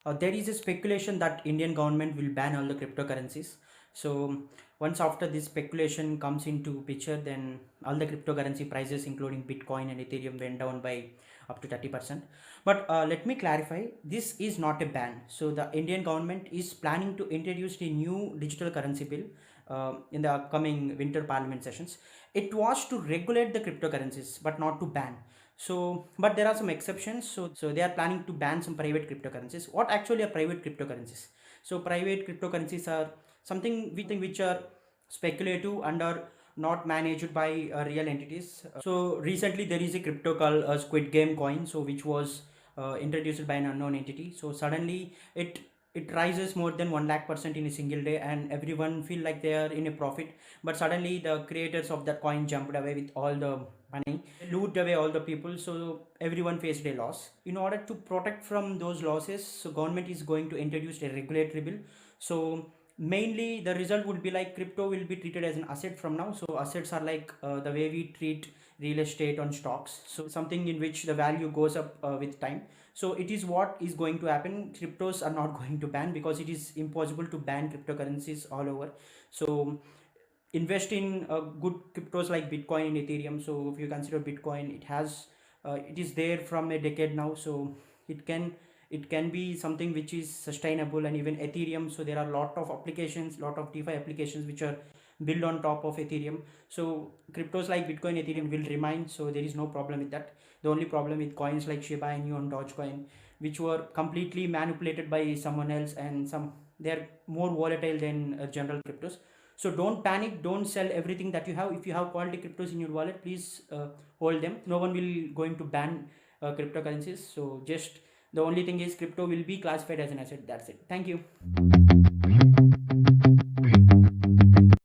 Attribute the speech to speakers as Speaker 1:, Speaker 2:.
Speaker 1: There is a speculation that Indian government will ban all the cryptocurrencies. So once after this speculation comes into picture, then all the cryptocurrency prices, including Bitcoin and Ethereum, went down by up to 30%. But let me clarify, this is not a ban. So the Indian government is planning to introduce a new digital currency bill in the upcoming winter parliament sessions. It was to regulate the cryptocurrencies, but not to ban. So but there are some exceptions. So they are planning to ban some private cryptocurrencies. What actually are private cryptocurrencies? So private cryptocurrencies are something which are speculative and are not managed by real entities. So recently there is a crypto called Squid Game coin, so which was introduced by an unknown entity. So suddenly it rises more than 1 lakh percent in a single day, and everyone feel like they are in a profit. But suddenly the creators of that coin jumped away with all the money, loot away all the people, so everyone faced a loss. In order to protect from those losses, so government is going to introduce a regulatory bill. So mainly the result would be like crypto will be treated as an asset from now. So assets are like the way we treat real estate on stocks, so something in which the value goes up with time. So it is what is going to happen. Cryptos are not going to ban, because it is impossible to ban cryptocurrencies all over. So invest in good cryptos like Bitcoin and Ethereum. So if you consider Bitcoin, it is there from a decade now, so it can it can be something which is sustainable. And even Ethereum, so there are a lot of applications, lot of DeFi applications which are built on top of Ethereum. So cryptos like Bitcoin, Ethereum will remain, so there is no problem with that. The only problem with coins like Shiba Inu and Dogecoin, which were completely manipulated by someone else, and they are more volatile than general cryptos. So don't panic, don't sell everything that you have. If you have quality cryptos in your wallet, please hold them. No one will going to ban cryptocurrencies. So just the only thing is crypto will be classified as an asset. That's it. Thank you.